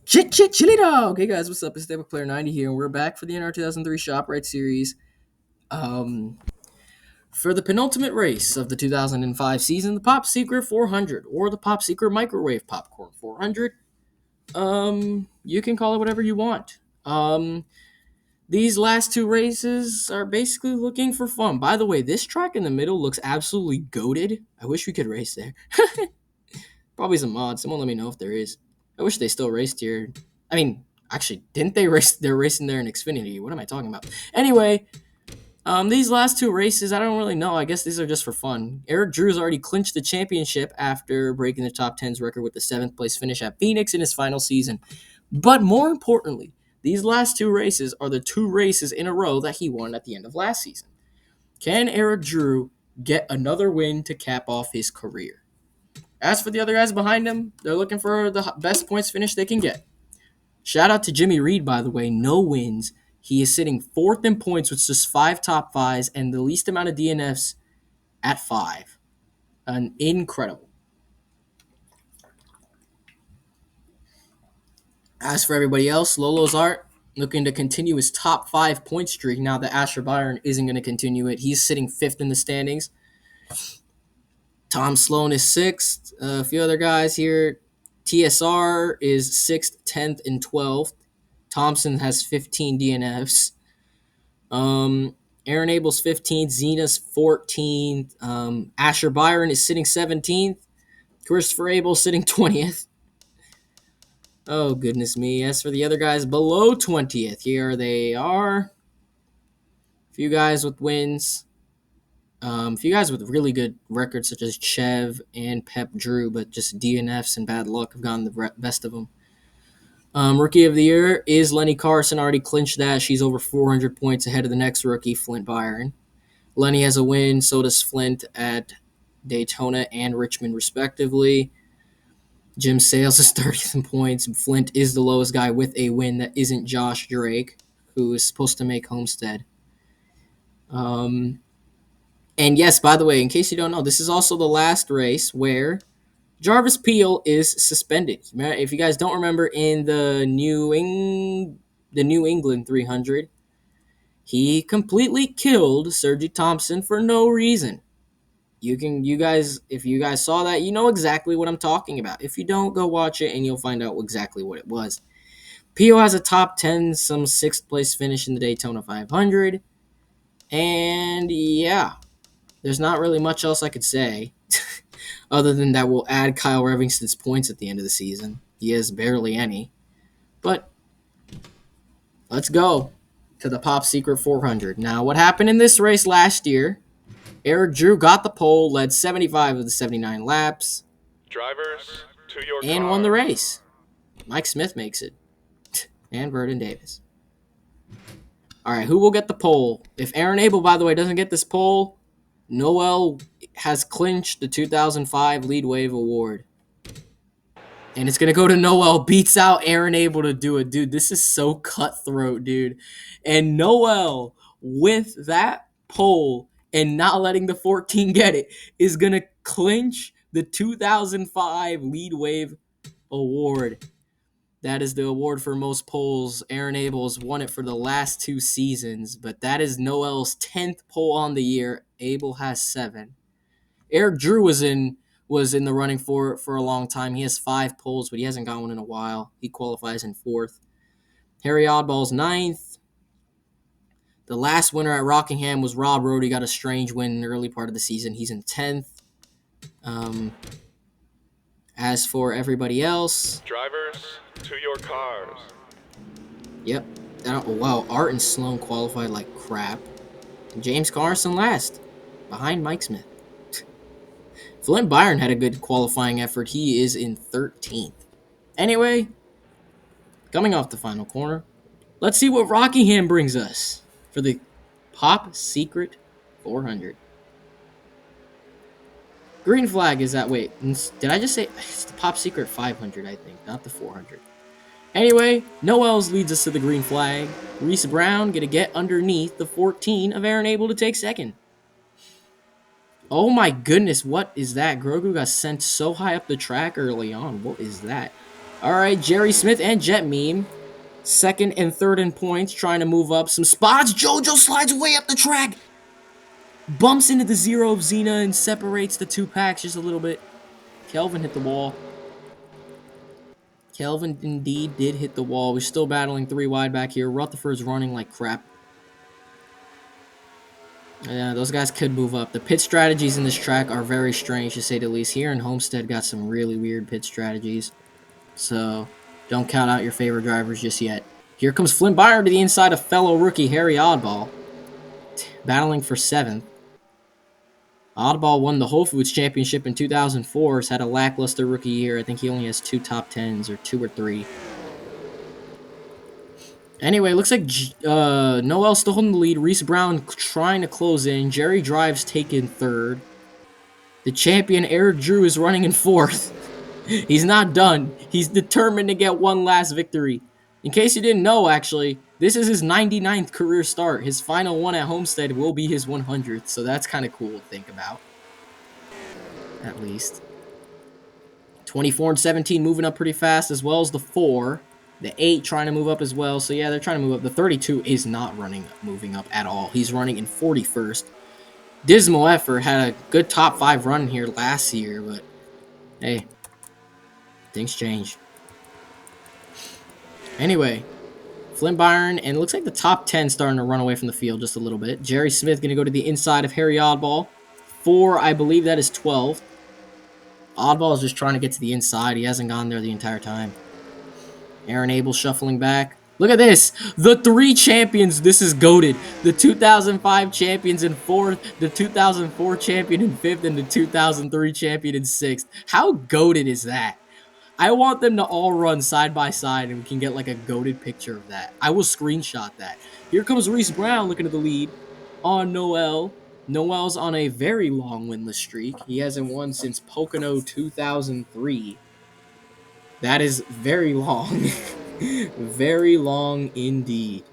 Chili dog. Hey guys, what's up? It's Devil Player 90 here, and we're back for the NR2003 ShopRite series. Um, for the penultimate race of the 2005 season, the Pop Secret 400 or the Pop Secret Microwave Popcorn 400. You can call it whatever you want. These last two races are basically looking for fun. By the way, this track in the middle looks absolutely goated. I wish we could race there. Probably some mods. Someone let me know if there is. I wish they still raced here. I mean, actually, didn't they race? They're racing there in Xfinity. What am I talking about? Anyway, these last two races, I don't really know. I guess these are just for fun. Eric Drew's already clinched the championship after breaking the top 10's record with the 7th place finish at Phoenix in his final season. But more importantly, these last two races are the two races in a row that he won at the end of last season. Can Eric Drew get another win to cap off his career? As for the other guys behind him, they're looking for the best points finish they can get. Shout out to Jimmy Reed, by the way. No wins. He is sitting fourth in points with just 5 top 5s and the least amount of DNFs at 5. Incredible. As for everybody else, Lolo's Art looking to continue his top 5 point streak now that Asher Byron isn't going to continue it. He's sitting 5th in the standings. Tom Sloan is 6th. A few other guys here. TSR is 6th, 10th, and 12th. Thompson has 15 DNFs. Aaron Abel's 15th. Zena's 14th. Asher Byron is sitting 17th. Christopher Abel sitting 20th. Oh, goodness me. As for the other guys below 20th, here they are. A few guys with wins. A few guys with really good records, such as Chev and Pep Drew, but just DNFs and bad luck have gotten the best of them. Rookie of the Year is Lenny Carson. Already clinched that. She's over 400 points ahead of the next rookie, Flint Byron. Lenny has a win. So does Flint at Daytona and Richmond, respectively. Jim Sales is 30th in points. Flint is the lowest guy with a win that isn't Josh Drake, who is supposed to make Homestead. And yes, by the way, in case you don't know, this is also the last race where Jarvis Peel is suspended. If you guys don't remember, in the New England 300, he completely killed Sergi Thompson for no reason. If you guys saw that, you know exactly what I'm talking about. If you don't, go watch it and you'll find out exactly what it was. Peel has a top 10, some 6th place finish in the Daytona 500. And yeah, there's not really much else I could say. Other than that, we'll add Kyle Revingston's points at the end of the season. He has barely any. But let's go to the Pop Secret 400. Now, what happened in this race last year? Eric Drew got the pole, led 75 of the 79 laps, Drivers, to your and won the race. Mike Smith makes it. And Verdon Davis. All right, who will get the pole? If Aaron Abel, by the way, doesn't get this pole, Noel has clinched the 2005 Lead Wave Award. And it's going to go to Noel. Beats out Aaron Abel to do it. Dude, this is so cutthroat, dude. And Noel, with that pole and not letting the 14 get it, is going to clinch the 2005 Lead Wave Award. That is the award for most poles. Aaron Abel has won it for the last 2 seasons, but that is Noel's 10th pole on the year. Abel has 7. Eric Drew was in the running for a long time. He has 5 poles, but he hasn't got one in a while. He qualifies in 4th. Harry Oddball's 9th. The last winner at Rockingham was Rob Road. He got a strange win in the early part of the season. He's in 10th. As for everybody else, drivers, to your cars. Yep. Wow, Art and Sloan qualified like crap. James Carson last, behind Mike Smith. Flint Byron had a good qualifying effort. He is in 13th. Anyway, coming off the final corner, let's see what Rockingham brings us for the Pop Secret 400. Green flag is that, wait, did I just say, it's the Pop Secret 500, I think, not the 400. Anyway, Noels leads us to the green flag. Reese Brown going to get underneath the 14 of Aaron Abel to take second. Oh my goodness, what is that? Grogu got sent so high up the track early on. What is that? All right, Jerry Smith and Jet Meme. Second and third in points, trying to move up some spots. JoJo slides way up the track. Bumps into the zero of Xena and separates the two packs just a little bit. Kelvin hit the wall. Kelvin indeed did hit the wall. We're still battling 3 wide back here. Rutherford's running like crap. Yeah, those guys could move up. The pit strategies in this track are very strange, to say the least. Here in Homestead got some really weird pit strategies. So don't count out your favorite drivers just yet. Here comes Flint Byron to the inside of fellow rookie Harry Oddball, battling for 7th. Oddball won the Whole Foods Championship in 2004. Has had a lackluster rookie year. I think he only has 2 top 10s or 2 or 3. Anyway, looks like Noel still holding the lead. Reese Brown trying to close in. Jerry Drives taking 3rd. The champion Eric Drew is running in 4th. He's not done. He's determined to get one last victory. In case you didn't know, actually, this is his 99th career start. His final one at Homestead will be his 100th, so that's kind of cool to think about. At least. 24 and 17 moving up pretty fast, as well as the 4. The 8 trying to move up as well. So yeah, they're trying to move up. The 32 is not moving up at all. He's running in 41st. Dismal effort. Had a good top 5 run here last year, but hey, things change. Anyway, Flint Byron, and it looks like the top 10 starting to run away from the field just a little bit. Jerry Smith going to go to the inside of Harry Oddball. 4, I believe that is 12. Oddball is just trying to get to the inside. He hasn't gone there the entire time. Aaron Abel shuffling back. Look at this. The 3 champions. This is goated. The 2005 champions in 4th, the 2004 champion in 5th, and the 2003 champion in 6th. How goated is that? I want them to all run side by side and we can get like a goated picture of that. I will screenshot that. Here comes Reese Brown looking at the lead on Noel. Noel's on a very long winless streak. He hasn't won since Pocono 2003. That is very long. Very long indeed.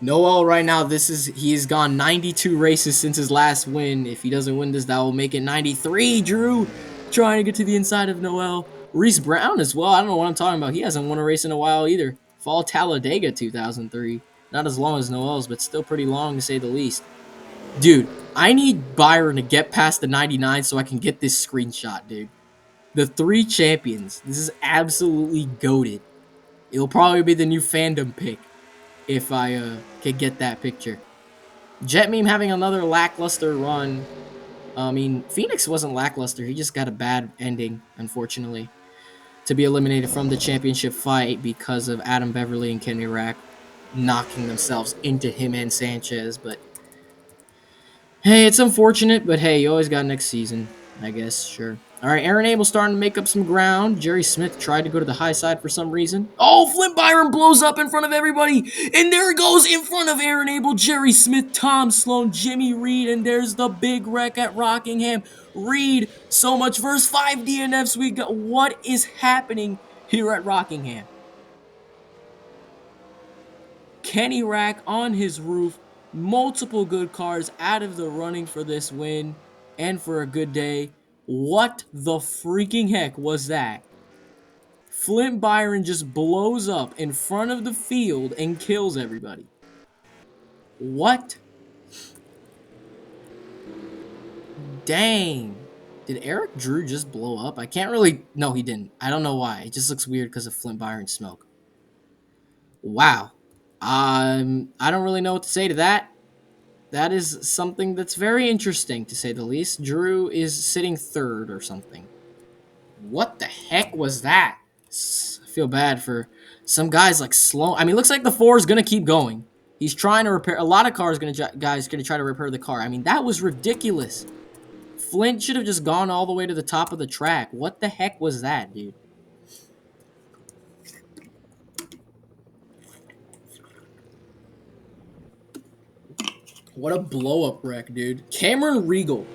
Noel right now, he's gone 92 races since his last win. If he doesn't win this, that will make it 93. Drew trying to get to the inside of Noel. Reese Brown as well. I don't know what I'm talking about. He hasn't won a race in a while either. Fall Talladega 2003. Not as long as Noel's, but still pretty long to say the least. Dude, I need Byron to get past the 99 so I can get this screenshot, dude. The 3 champions. This is absolutely goated. It'll probably be the new fandom pick if I could get that picture. Jet Meme having another lackluster run. I mean, Phoenix wasn't lackluster. He just got a bad ending, unfortunately, to be eliminated from the championship fight because of Adam Beverly and Kenny Rack knocking themselves into him and Sanchez. But hey, it's unfortunate, but hey, you always got next season, I guess. Sure. All right, Aaron Abel starting to make up some ground. Jerry Smith tried to go to the high side for some reason. Oh, Flint Byron blows up in front of everybody. And there it goes in front of Aaron Abel, Jerry Smith, Tom Sloan, Jimmy Reed, and there's the big wreck at Rockingham. Reed, so much versus 5 DNFs we got. What is happening here at Rockingham? Kenny Rack on his roof. Multiple good cars out of the running for this win and for a good day. What the freaking heck was that? Flint Byron just blows up in front of the field and kills everybody. What? Dang. Did Eric Drew just blow up? I can't really... No, he didn't. I don't know why. It just looks weird because of Flint Byron smoke. Wow. I don't really know what to say to that. That is something that's very interesting, to say the least. Drew is sitting 3rd or something. What the heck was that? I feel bad for some guys like Sloan. I mean, it looks like the 4 is going to keep going. He's trying to repair. A lot of guys going to try to repair the car. I mean, that was ridiculous. Flint should have just gone all the way to the top of the track. What the heck was that, dude? What a blow-up wreck, dude. Cameron Regal.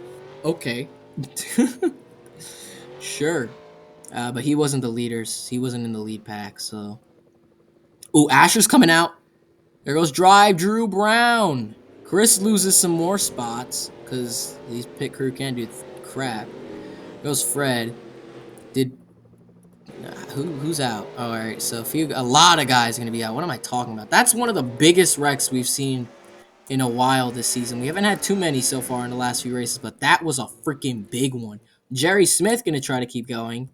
Okay. Sure. But he wasn't the leaders. He wasn't in the lead pack, so. Ooh, Asher's coming out. There goes Drive Drew Brown. Chris loses some more spots because these pit crew can't do crap. There goes Fred. Did who's out? All right, so a lot of guys are gonna be out. What am I talking about? That's one of the biggest wrecks we've seen in a while this season. We haven't had too many so far in the last few races, but that was a freaking big one. Jerry Smith gonna try to keep going,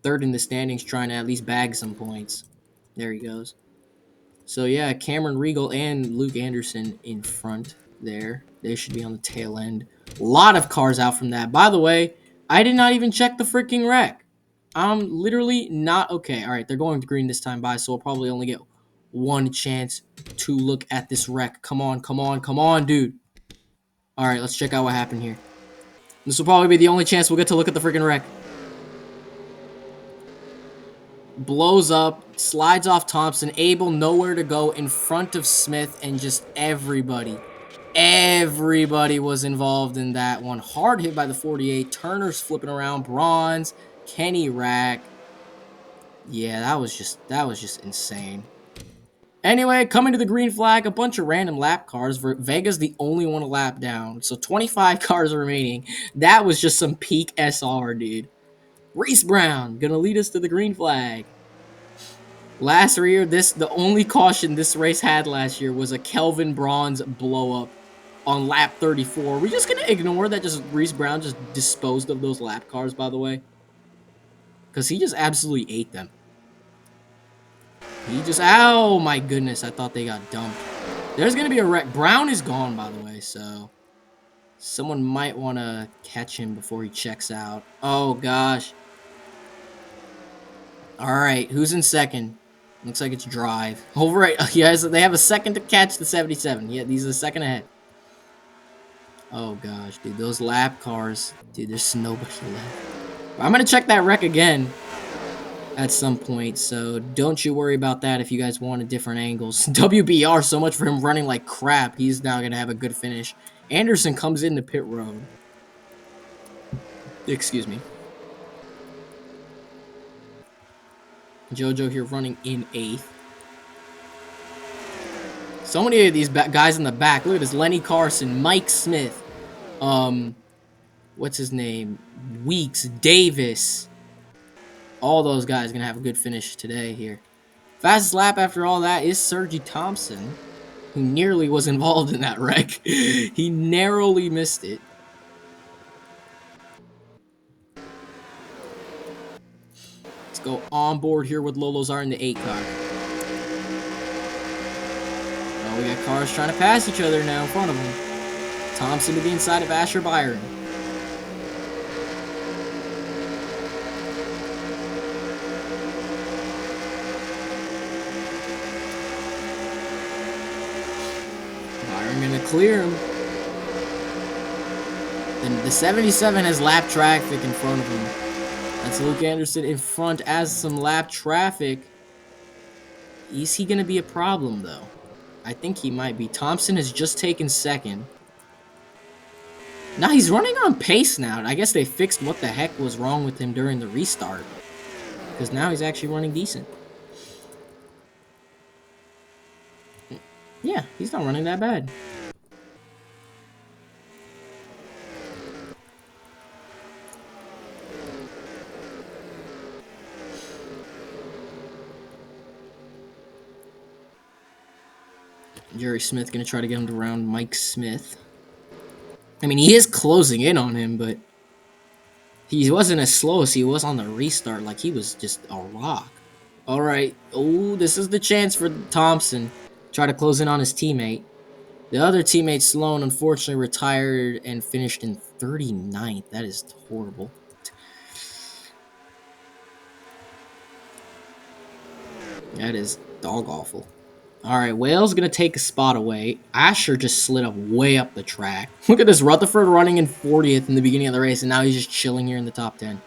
third in the standings, trying to at least bag some points. There he goes. So yeah, Cameron Regal and Luke Anderson in front there. They should be on the tail end. A lot of cars out from that. By the way, I did not even check the freaking wreck. I'm literally not okay. All right, they're going to green this time by, so we'll probably only get one chance to look at this wreck. Come on, come on, come on, dude. All right, let's check out what happened here. This will probably be the only chance we'll get to look at the freaking wreck. Blows up, slides off Thompson, Abel nowhere to go in front of Smith, and just everybody. Everybody was involved in that one. Hard hit by the 48. Turner's flipping around. Bronze. Kenny Rack. Yeah, that was just insane. Anyway, coming to the green flag, a bunch of random lap cars. Vega's the only one a lap down. So 25 cars remaining. That was just some peak SR, dude. Reese Brown gonna lead us to the green flag. Last year, the only caution this race had last year was a Kelvin Bronze blow up on lap 34. We're just gonna ignore that. Just Reese Brown just disposed of those lap cars, by the way, because he just absolutely ate them. He just, oh my goodness, I thought they got dumped. There's gonna be a wreck. Brown is gone, by the way, so someone might want to catch him before he checks out. Oh gosh. All right, who's in second? Looks like it's Drive. Over right, yes, they have a second to catch the 77. Yeah, he's a second ahead. Oh gosh, dude, those lap cars, dude, there's nobody left. I'm gonna check that wreck again at some point, so don't you worry about that if you guys wanted different angles. WBR, so much for him running like crap. He's now gonna have a good finish. Anderson comes into pit road. Excuse me. JoJo here running in 8th. So many of these guys in the back. Look at this. Lenny Carson, Mike Smith, what's his name? Weeks, Davis. All those guys gonna have a good finish today here. Fastest lap after all that is Sergi Thompson, who nearly was involved in that wreck. He narrowly missed it. Let's go on board here with Lolozar in the 8 car. Oh, we got cars trying to pass each other now in front of them. Thompson to the inside of Asher Byron. Byron gonna clear him. And the 77 has lap traffic in front of him. That's Luke Anderson in front as some lap traffic. Is he gonna be a problem though? I think he might be. Thompson has just taken second. Now he's running on pace now. I guess they fixed what the heck was wrong with him during the restart. Because now he's actually running decent. Yeah, he's not running that bad. Jerry Smith gonna try to get him to round Mike Smith. I mean, he is closing in on him, but he wasn't as slow as he was on the restart. Like, he was just a rock. All right. Oh, this is the chance for Thompson. Try to close in on his teammate. The other teammate, Sloan, unfortunately retired and finished in 39th. That is horrible. That is dog awful. All right, Wales going to take a spot away. Asher just slid up way up the track. Look at this. Rutherford running in 40th in the beginning of the race, and now he's just chilling here in the top 10.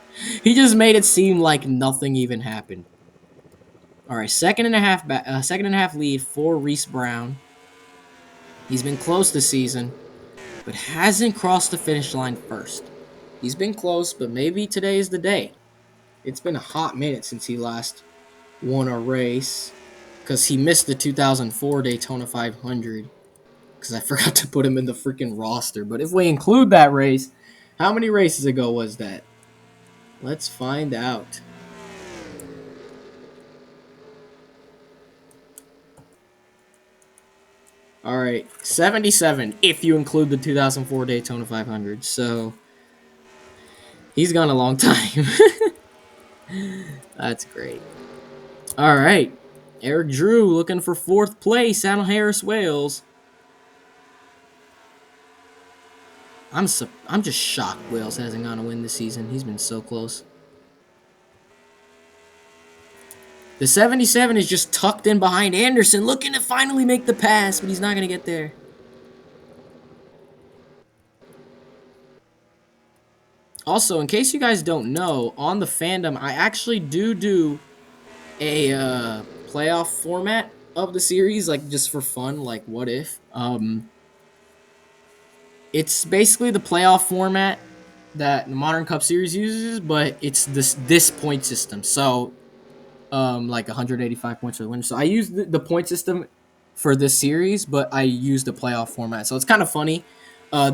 He just made it seem like nothing even happened. All right, second and a half lead for Reese Brown. He's been close this season, but hasn't crossed the finish line first. He's been close, but maybe today is the day. It's been a hot minute since he last won a race, because he missed the 2004 Daytona 500, because I forgot to put him in the freaking roster. But if we include that race, how many races ago was that? Let's find out. All right, 77 if you include the 2004 Daytona 500. So he's gone a long time. That's great. All right, Eric Drew looking for fourth place out of Harris Wales. I'm just shocked Wales hasn't gone to win this season. He's been so close. The 77 is just tucked in behind Anderson, looking to finally make the pass, but he's not going to get there. Also, in case you guys don't know, on the fandom, I actually do a playoff format of the series, like just for fun, like what if. It's basically the playoff format that the Modern Cup Series uses, but it's this point system. So like 185 points for the winner. So I use the point system for this series, but I use the playoff format. So it's kind of funny.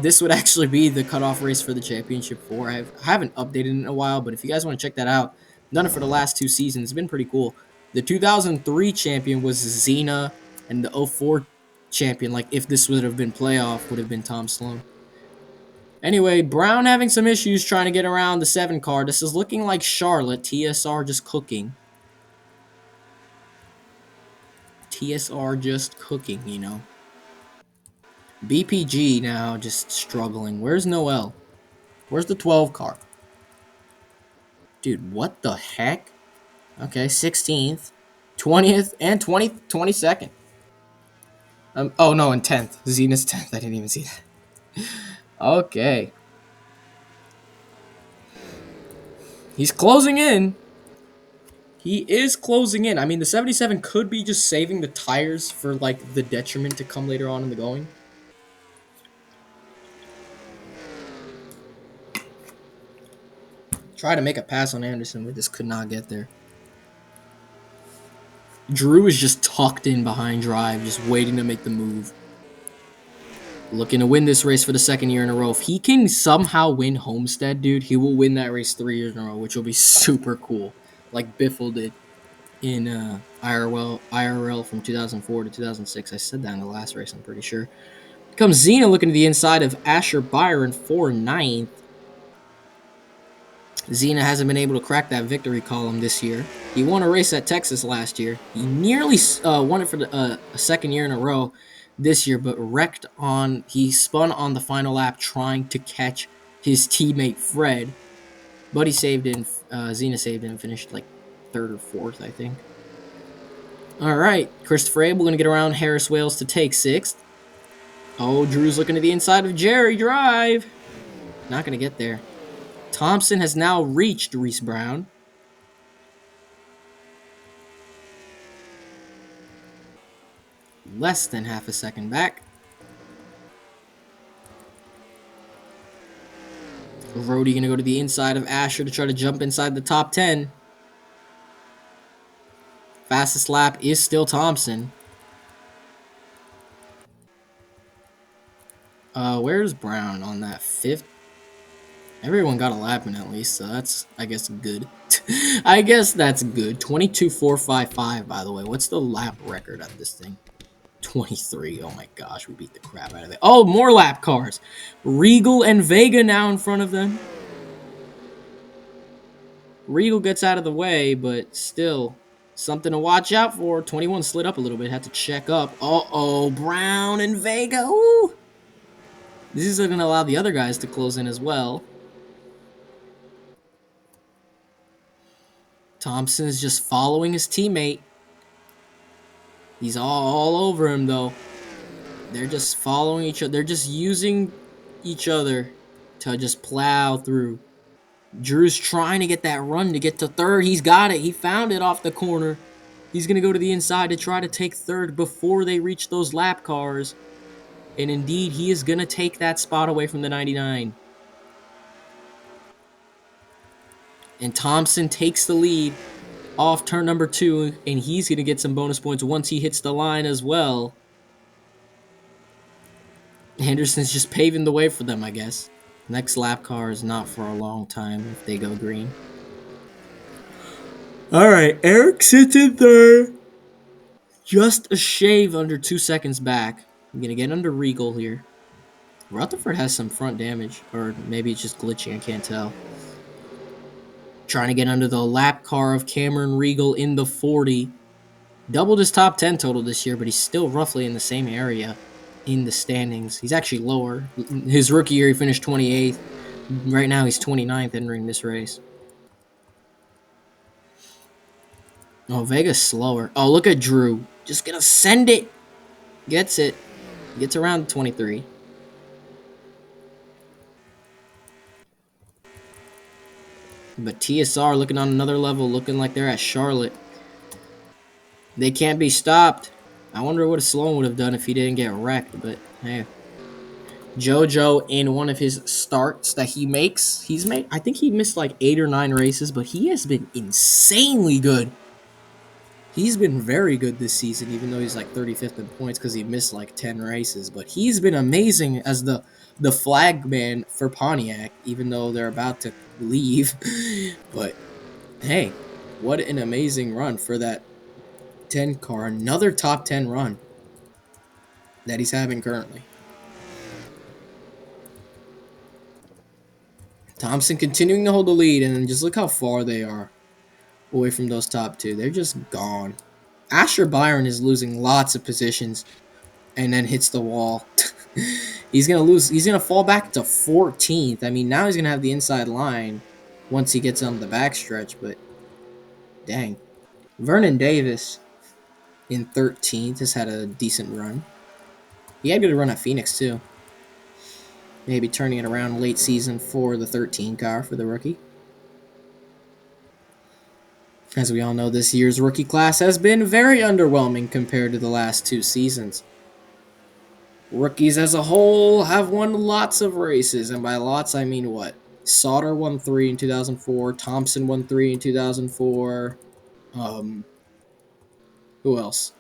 This would actually be the cutoff race for the championship four. I haven't updated it in a while, but if you guys want to check that out, done it for the last two seasons. It's been pretty cool. The 2003 champion was Xena, and the 04 champion, like if this would have been playoff, would have been Tom Sloan. Anyway, Brown having some issues trying to get around the 7 car. This is looking like Charlotte. TSR just cooking. TSR just cooking, you know. BPG now just struggling. Where's Noel? Where's the 12 car? Dude, what the heck? Okay, 16th, 20th, and 22nd. Oh no, and 10th. Zena's 10th. I didn't even see that. Okay. He's closing in. He is closing in. I mean, the 77 could be just saving the tires for, like, the detriment to come later on in the going. Try to make a pass on Anderson, but just could not get there. Drew is just tucked in behind Drive, just waiting to make the move. Looking to win this race for the second year in a row. If he can somehow win Homestead, dude, he will win that race 3 years in a row, which will be super cool. Like Biffle did in IRL from 2004 to 2006. I said that in the last race, I'm pretty sure. Comes Xena looking to the inside of Asher Byron for 9th. Xena hasn't been able to crack that victory column this year. He won a race at Texas last year. He nearly won it for a second year in a row this year, but wrecked on. He spun on the final lap trying to catch his teammate Fred, but he saved it. Xena saved it and finished like 3rd or 4th, I think. All right, Christopher Abel going to get around Harris Wales to take 6th. Oh, Drew's looking to the inside of Jerry Drive. Not going to get there. Thompson has now reached Reese Brown. Less than half a second back. Rhodey going to go to the inside of Asher to try to jump inside the top 10. Fastest lap is still Thompson. Where's Brown on that 5th? Everyone got a lap in at least, so that's, I guess, good. I guess that's good. 22.455, by the way. What's the lap record at this thing? 23. Oh my gosh, we beat the crap out of it. Oh, more lap cars. Regal and Vega now in front of them. Regal gets out of the way, but still something to watch out for. 21 slid up a little bit. Had to check up. Uh-oh, Brown and Vega. Ooh. This is going to allow the other guys to close in as well. Thompson is just following his teammate. He's all over him, though. They're just following each other. They're just using each other to just plow through. Drew's trying to get that run to get to 3rd. He's got it. He found it off the corner. He's going to go to the inside to try to take 3rd before they reach those lap cars. And indeed, he is going to take that spot away from the 99. And Thompson takes the lead off turn number 2, and he's going to get some bonus points once he hits the line as well. Henderson's just paving the way for them, I guess. Next lap car is not for a long time if they go green. All right, Eric sits in third. Just a shave under 2 seconds back. I'm going to get under Regal here. Rutherford has some front damage, or maybe it's just glitching. I can't tell. Trying to get under the lap car of Cameron Regal in the 40. Doubled his top 10 total this year, but he's still roughly in the same area in the standings. He's actually lower. His rookie year, he finished 28th. Right now, he's 29th entering this race. Oh, Vega's slower. Oh, look at Drew. Just gonna send it. Gets it. Gets around 23. But TSR looking on another level, looking like they're at Charlotte. They can't be stopped. I wonder what Sloan would have done if he didn't get wrecked, but hey. JoJo in one of his starts that he makes, I think he missed like 8 or 9 races, but he has been insanely good. He's been very good this season, even though he's like 35th in points because he missed like 10 races. But he's been amazing as the flag man for Pontiac, even though they're about to leave. But hey, what an amazing run for that 10 car. Another top 10 run that he's having currently. Thompson continuing to hold the lead, and just look how far they are away from those top two. They're just gone. Asher Byron is losing lots of positions and then hits the wall. He's going to lose. He's going to fall back to 14th. I mean, now he's going to have the inside line once he gets on the backstretch, but dang. Vernon Davis in 13th has had a decent run. He had a good run at Phoenix, too. Maybe turning it around late season for the 13 car for the rookie. As we all know, this year's rookie class has been very underwhelming compared to the last 2 seasons. Rookies as a whole have won lots of races, and by lots I mean what? Sauter won 3 in 2004, Thompson won 3 in 2004, who else?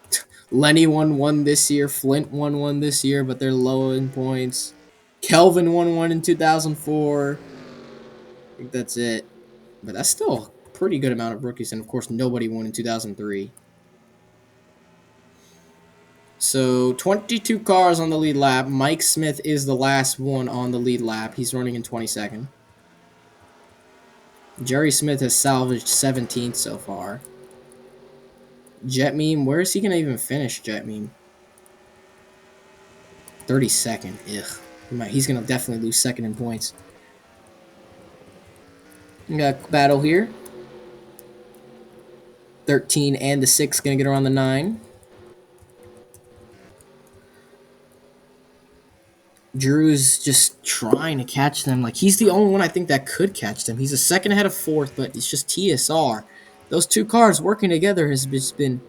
Lenny won 1 this year, Flint won 1 this year, but they're low in points. Kelvin won 1 in 2004. I think that's it. But that's still a pretty good amount of rookies, and of course nobody won in 2003. So 22 cars on the lead lap. Mike Smith is the last one on the lead lap. He's running in 22nd. Jerry Smith has salvaged 17th so far. Jet Meme, where is he going to even finish, Jet Meme? 32nd. Ugh. He's going to definitely lose second in points. We got a battle here. 13 and the 6 going to get around the 9. Drew's just trying to catch them. Like, he's the only one I think that could catch them. He's a second ahead of 4th, but it's just TSR. Those two cars working together has just been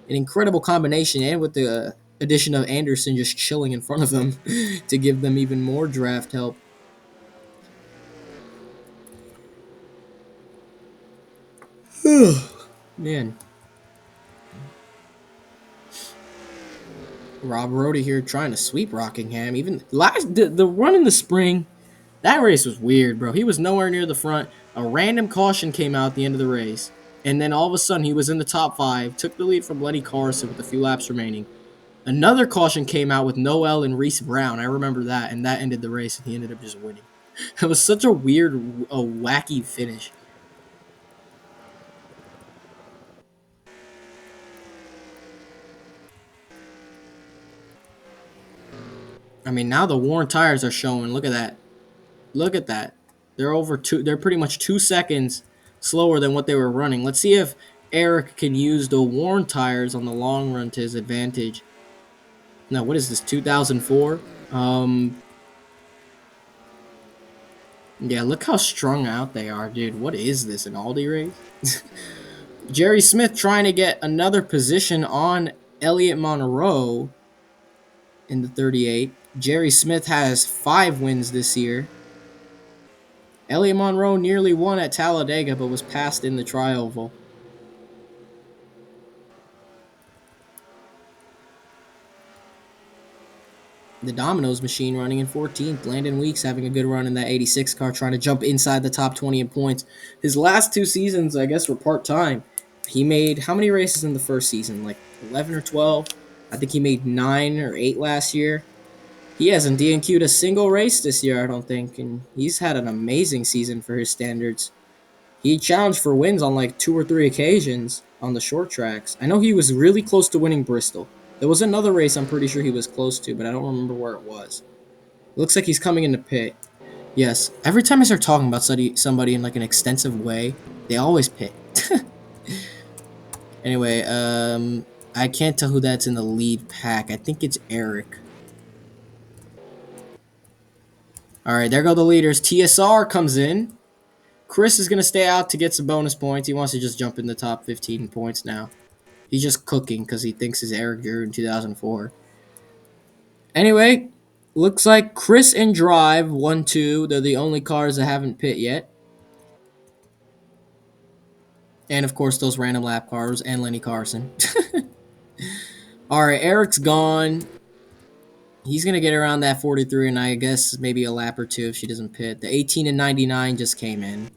an incredible combination, and with the addition of Anderson just chilling in front of them to give them even more draft help. Man. Rob Rhodey here trying to sweep Rockingham. Even the run in the spring, that race was weird, bro. He was nowhere near the front. A random caution came out at the end of the race, and then all of a sudden he was in the top 5, took the lead from Lenny Carson with a few laps remaining. Another caution came out with Noel and Reese Brown. I remember that, and that ended the race, and he ended up just winning. It was such a weird, wacky finish. I mean, now the worn tires are showing. Look at that. Look at that. They're pretty much 2 seconds slower than what they were running. Let's see if Eric can use the worn tires on the long run to his advantage. Now, what is this, 2004? Yeah, look how strung out they are, dude. What is this, an Aldi race? Jerry Smith trying to get another position on Elliott Monroe in the 38. Jerry Smith has 5 wins this year. Elliott Monroe nearly won at Talladega, but was passed in the tri-oval. The Domino's machine running in 14th. Landon Weeks having a good run in that 86 car, trying to jump inside the top 20 in points. His last 2 seasons, I guess, were part-time. He made how many races in the first season? Like 11 or 12? I think he made 9 or 8 last year. He hasn't DNQ'd a single race this year, I don't think, and he's had an amazing season for his standards. He challenged for wins on like 2 or 3 occasions on the short tracks. I know he was really close to winning Bristol. There was another race I'm pretty sure he was close to, but I don't remember where it was. It looks like he's coming into pit. Yes, every time I start talking about somebody in like an extensive way, they always pit. Anyway, I can't tell who that's in the lead pack. I think it's Eric. All right, there go the leaders. TSR comes in. Chris is going to stay out to get some bonus points. He wants to just jump in the top 15 points now. He's just cooking because he thinks his Eric drew in 2004. Anyway, looks like Chris and Drive 1-2. They're the only cars that haven't pit yet. And of course, those random lap cars and Lenny Carson. All right, Eric's gone. He's going to get around that 43, and I guess maybe a lap or two if she doesn't pit. The 18 and 99 just came in.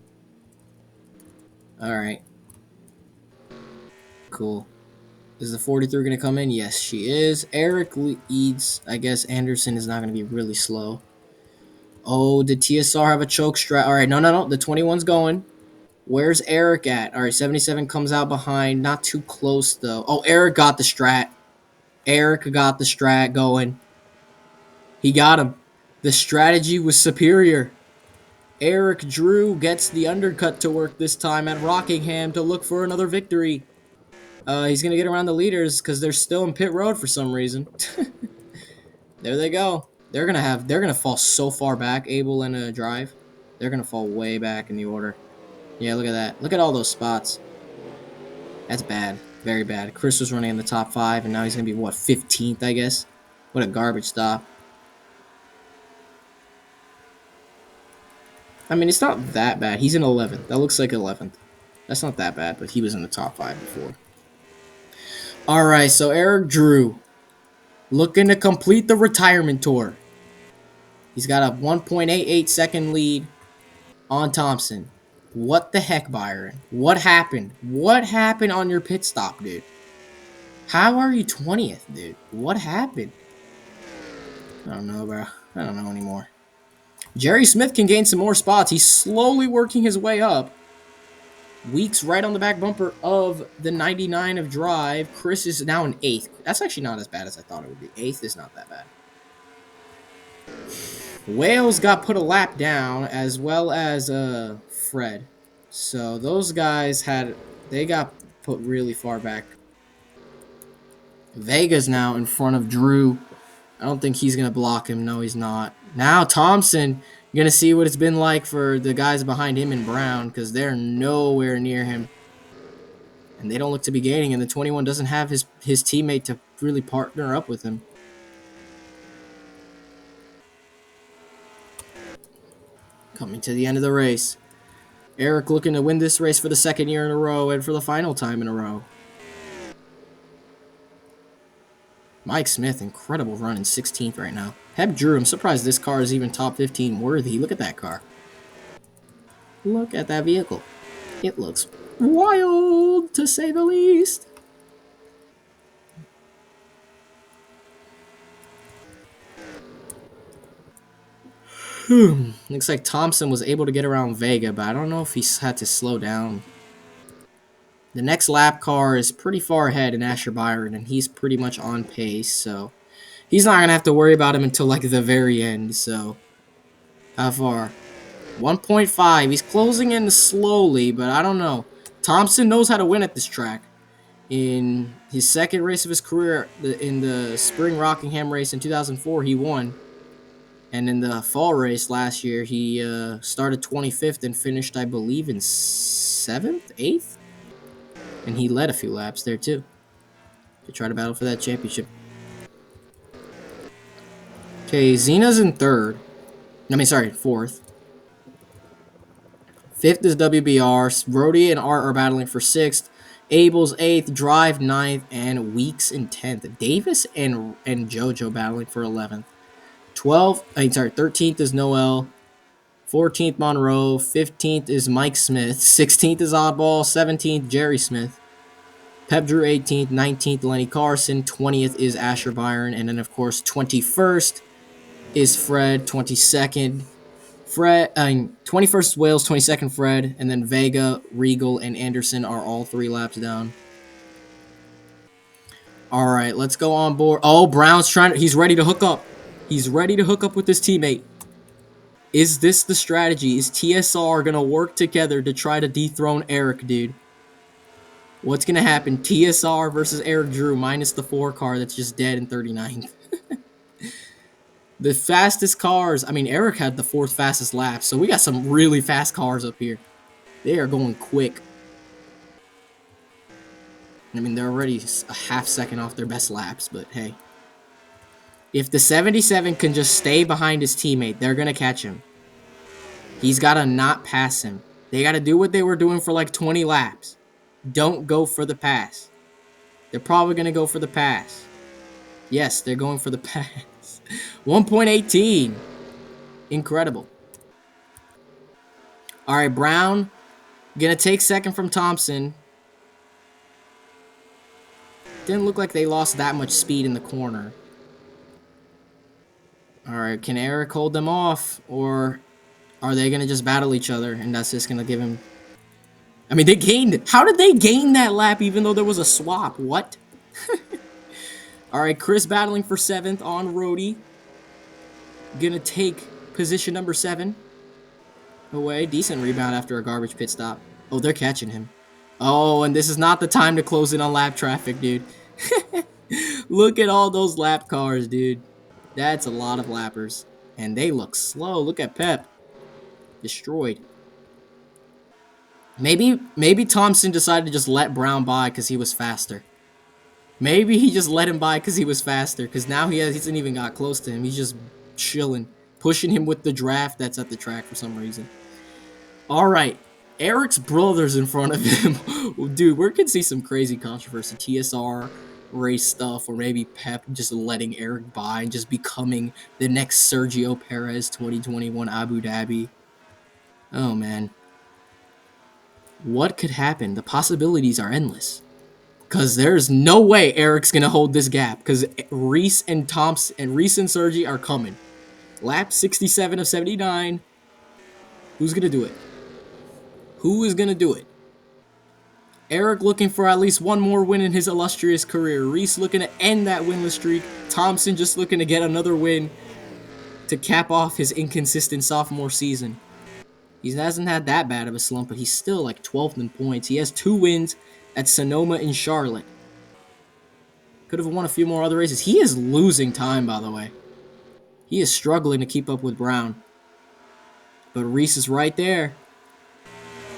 All right. Cool. Is the 43 going to come in? Yes, she is. Eric leads. I guess Anderson is not going to be really slow. Oh, did TSR have a choke strat? All right, no. The 21's going. Where's Eric at? All right, 77 comes out behind. Not too close, though. Oh, Eric got the strat. Eric got the strat going. He got him. The strategy was superior. Eric Drew gets the undercut to work this time at Rockingham to look for another victory. He's going to get around the leaders because they're still in pit road for some reason. There they go. They're gonna fall so far back, Abel and Drive. They're gonna fall way back in the order. Yeah, look at that. Look at all those spots. That's bad. Very bad. Chris was running in the top 5, and now he's gonna be, what, 15th, I guess? What a garbage stop. I mean, it's not that bad. He's in 11th. That looks like 11th. That's not that bad, but he was in the top 5 before. Alright, so Eric Drew looking to complete the retirement tour. He's got a 1.88 second lead on Thompson. What the heck, Byron? What happened? What happened on your pit stop, dude? How are you 20th, dude? What happened? I don't know, bro. I don't know anymore. Jerry Smith can gain some more spots. He's slowly working his way up. Weeks right on the back bumper of the 99 of Drive. Chris is now in 8th. That's actually not as bad as I thought it would be. 8th is not that bad. Wales got put a lap down, as well as Fred. So those guys they got put really far back. Vega's now in front of Drew. I don't think he's going to block him. No, he's not. Now Thompson, you're going to see what it's been like for the guys behind him in Brown, because they're nowhere near him. And they don't look to be gaining, and the 21 doesn't have his teammate to really partner up with him. Coming to the end of the race. Eric looking to win this race for the 2nd year in a row and for the final time in a row. Mike Smith, incredible run in 16th right now. Heb Drew, I'm surprised this car is even top 15 worthy. Look at that car. Look at that vehicle. It looks wild, to say the least. Looks like Thompson was able to get around Vega, but I don't know if he had to slow down. The next lap car is pretty far ahead in Asher Byron, and he's pretty much on pace, so he's not going to have to worry about him until, like, the very end, so how far? 1.5. He's closing in slowly, but I don't know. Thompson knows how to win at this track. In his 2nd race of his career, in the spring Rockingham race in 2004, he won. And in the fall race last year, he started 25th and finished, I believe, in 7th, 8th? And he led a few laps there, too, to try to battle for that championship. Okay, Zena's in 3rd. 4th. 5th is WBR. Brody and Art are battling for 6th. Abel's 8th. Drive 9th. And Weeks in 10th. Davis and JoJo battling for 11th. 13th is Noel. 14th, Monroe. 15th is Mike Smith. 16th is Oddball. 17th, Jerry Smith. Pep Drew 18th, 19th Lenny Carson, 20th is Asher Byron, and then of course 21st is Fred, 22nd 21st Wales, 22nd Fred, and then Vega, Regal, and Anderson are all 3 laps down. All right, let's go on board. Oh, Brown's he's ready to hook up. He's ready to hook up with his teammate. Is this the strategy? Is TSR going to work together to try to dethrone Eric, dude? What's going to happen? TSR versus Eric Drew minus the 4 car that's just dead in 39th. The fastest cars, I mean, Eric had the 4th fastest lap, so we got some really fast cars up here. They are going quick. I mean, they're already a half second off their best laps, but hey. If the 77 can just stay behind his teammate, they're going to catch him. He's got to not pass him. They got to do what they were doing for like 20 laps. Don't go for the pass. They're probably going to go for the pass. Yes, they're going for the pass. 1.18. Incredible. All right, Brown going to take second from Thompson. Didn't look like they lost that much speed in the corner. All right, can Eric hold them off, or are they going to just battle each other, and that's just going to give him... I mean, they gained... How did they gain that lap even though there was a swap? What? All right, Chris battling for 7th on Rhodey. Going to take position number 7 away. Decent rebound after a garbage pit stop. Oh, they're catching him. Oh, and this is not the time to close in on lap traffic, dude. Look at all those lap cars, dude. That's a lot of lappers. And they look slow. Look at Pep. Destroyed. Maybe Thompson decided to just let Brown by because he was faster. Maybe he just let him by because he was faster. Because now he hasn't even got close to him. He's just chilling. Pushing him with the draft that's at the track for some reason. Alright. Eric's brother's in front of him. Dude, we could see some crazy controversy. TSR race stuff, or maybe Pep just letting Eric by and just becoming the next Sergio Perez 2021 Abu Dhabi. Oh, man. What could happen? The possibilities are endless. Because there's no way Eric's going to hold this gap. Because Reese and Thompson and Reese and Sergi are coming. Lap 67 of 79. Who's going to do it? Who is going to do it? Eric looking for at least one more win in his illustrious career. Reese looking to end that winless streak. Thompson just looking to get another win to cap off his inconsistent sophomore season. He hasn't had that bad of a slump, but he's still like 12th in points. He has 2 wins at Sonoma and Charlotte. Could have won a few more other races. He is losing time, by the way. He is struggling to keep up with Brown. But Reese is right there.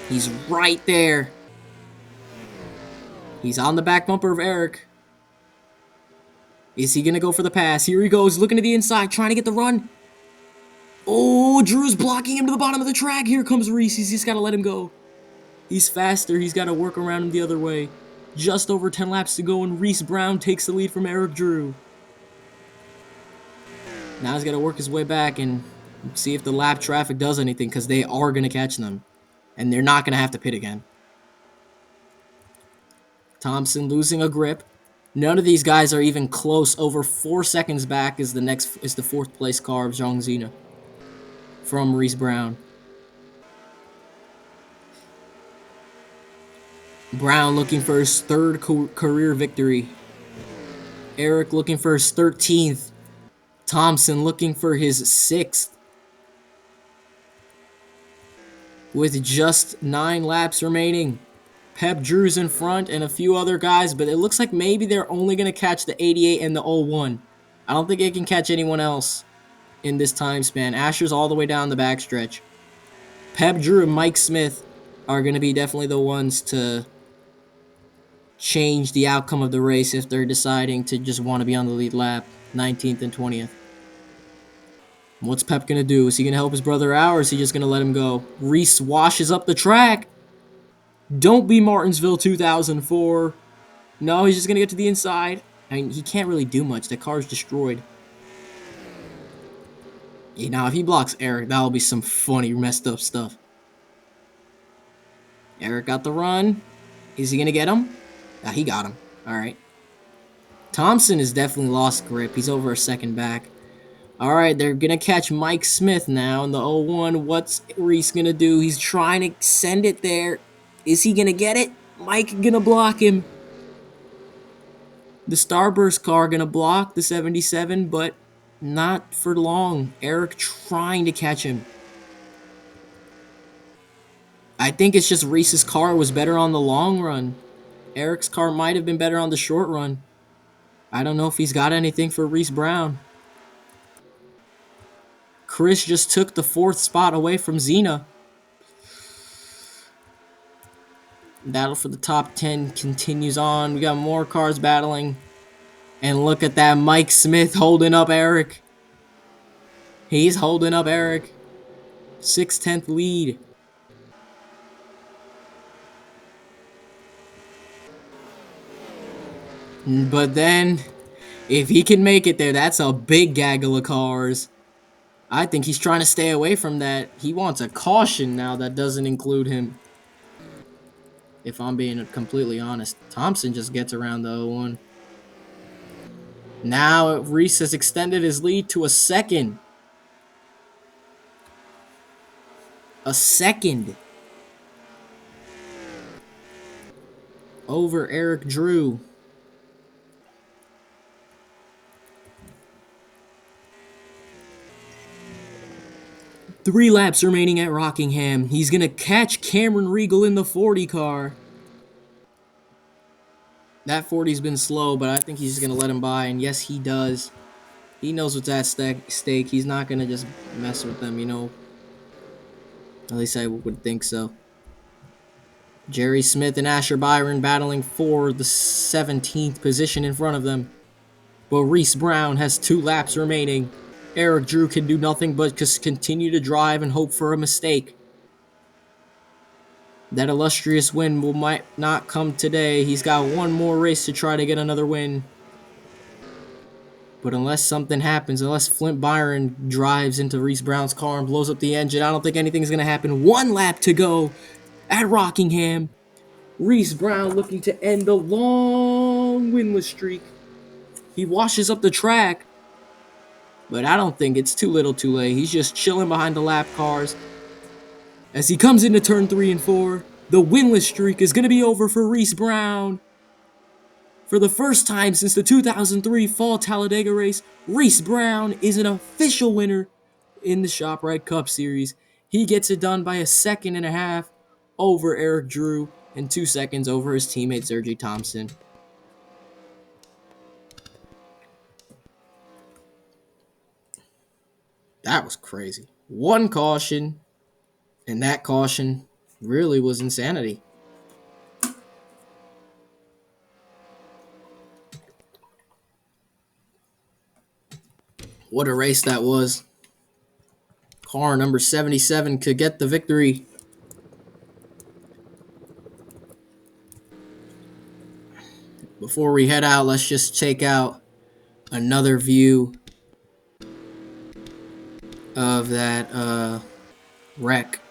He's right there. He's on the back bumper of Eric. Is he going to go for the pass? Here he goes, looking to the inside, trying to get the run. Oh, Drew's blocking him to the bottom of the track. Here comes Reese. He's just got to let him go. He's faster. He's got to work around him the other way. Just over 10 laps to go, and Reese Brown takes the lead from Eric Drew. Now he's got to work his way back and see if the lap traffic does anything, because they are going to catch them. And they're not going to have to pit again. Thompson losing a grip. None of these guys are even close. Over 4 seconds back is the 4th place car of Zhang Zina from Reese Brown. Brown looking for his 3rd career victory. Eric looking for his 13th. Thompson looking for his 6th. With just 9 laps remaining. Pep Drew's in front and a few other guys, but it looks like maybe they're only going to catch the 88 and the 01. I don't think they can catch anyone else in this time span. Asher's all the way down the backstretch. Pep Drew and Mike Smith are going to be definitely the ones to change the outcome of the race if they're deciding to just want to be on the lead lap, 19th and 20th. What's Pep going to do? Is he going to help his brother out, or is he just going to let him go? Reese washes up the track. Don't be Martinsville 2004. No, he's just going to get to the inside. I mean, he can't really do much. The car's destroyed. Yeah, now, if he blocks Eric, that'll be some funny, messed up stuff. Eric got the run. Is he going to get him? Ah, he got him. All right. Thompson has definitely lost grip. He's over a second back. All right, they're going to catch Mike Smith now in the 0-1. What's Reese going to do? He's trying to send it there. Is he going to get it? Mike going to block him. The Starburst car going to block the 77, but not for long. Eric trying to catch him. I think it's just Reese's car was better on the long run. Eric's car might have been better on the short run. I don't know if he's got anything for Reese Brown. Chris just took the 4th spot away from Xena. Battle for the top 10 continues on. We got more cars battling. And look at that, Mike Smith holding up Eric. He's holding up Eric. 6/10 lead. But then, if he can make it there, that's a big gaggle of cars. I think he's trying to stay away from that. He wants a caution now that doesn't include him. If I'm being completely honest. Thompson just gets around the 0-1. Now Reese has extended his lead to a second. A second. Over Eric Drew. Three laps remaining at Rockingham. He's going to catch Cameron Regal in the 40 car. That 40's been slow, but I think he's just going to let him by. And yes, he does. He knows what's at stake. He's not going to just mess with them, you know. At least I would think so. Jerry Smith and Asher Byron battling for the 17th position in front of them. But Reese Brown has 2 laps remaining. Eric Drew can do nothing but just continue to drive and hope for a mistake. That illustrious win might not come today. He's got one more race to try to get another win. But unless something happens, unless Flint Byron drives into Reese Brown's car and blows up the engine, I don't think anything's going to happen. 1 lap to go at Rockingham. Reese Brown looking to end the long winless streak. He washes up the track. But I don't think it's too little too late. He's just chilling behind the lap cars. As he comes into turn 3 and 4, the winless streak is going to be over for Reese Brown. For the first time since the 2003 Fall Talladega race, Reese Brown is an official winner in the ShopRite Cup Series. He gets it done by a 1.5 over Eric Drew and 2 seconds over his teammate Sergey Thompson. That was crazy. 1 caution, and that caution really was insanity. What a race that was. Car number 77 could get the victory. Before we head out, let's just check out another view of that wreck.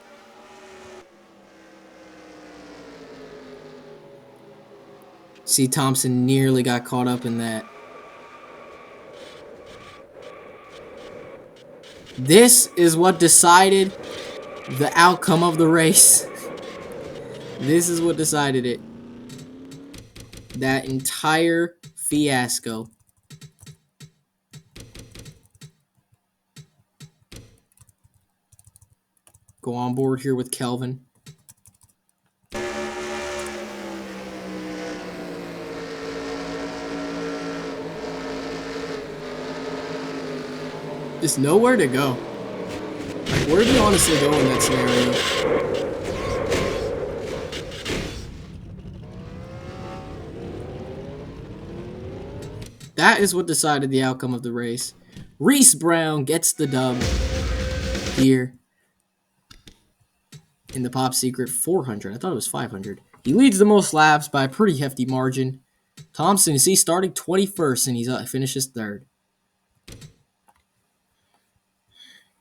See, Thompson nearly got caught up in that. This is what decided the outcome of the race. This is what decided it. That entire fiasco. Go on board here with Kelvin. Just nowhere to go. Like, where do you honestly go in that scenario? That is what decided the outcome of the race. Reese Brown gets the dub here in the Pop Secret 400. I thought it was 500. He leads the most laps by a pretty hefty margin. Thompson, is he starting 21st and he finishes 3rd.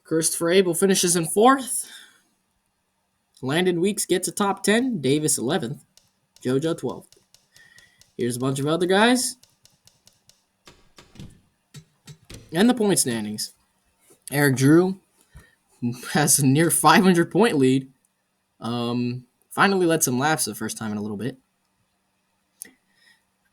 Christopher Abel finishes in 4th. Landon Weeks gets a top 10. Davis 11th. JoJo 12th. Here's a bunch of other guys. And the point standings. Eric Drew has a near 500 point lead. Finally led some laps the first time in a little bit.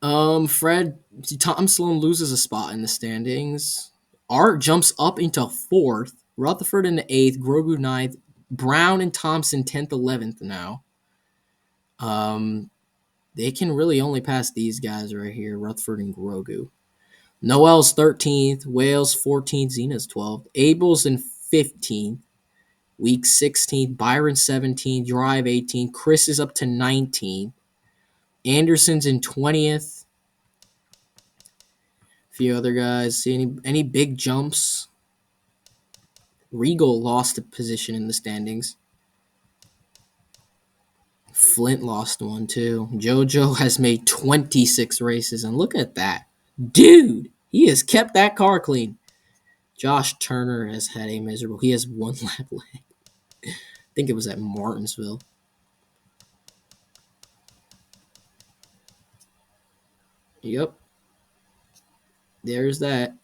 Tom Sloan loses a spot in the standings. Art jumps up into 4th. Rutherford into 8th. Grogu 9th. Brown and Thompson 10th, 11th now. They can really only pass these guys right here, Rutherford and Grogu. Noel's 13th. Wales 14th. Zena's 12th. Abel's in 15th. Week 16th. Byron 17th. Drive 18th. Chris is up to 19th. Anderson's in 20th. A few other guys. See any big jumps? Regal lost a position in the standings. Flint lost one too. JoJo has made 26 races, and look at that. Dude, he has kept that car clean. Josh Turner has had a miserable. He has one lap left. I think it was at Martinsville. Yep. There's that.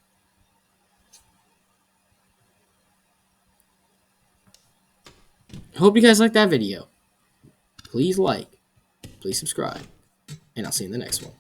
Hope you guys liked that video. Please like, please subscribe, and I'll see you in the next one.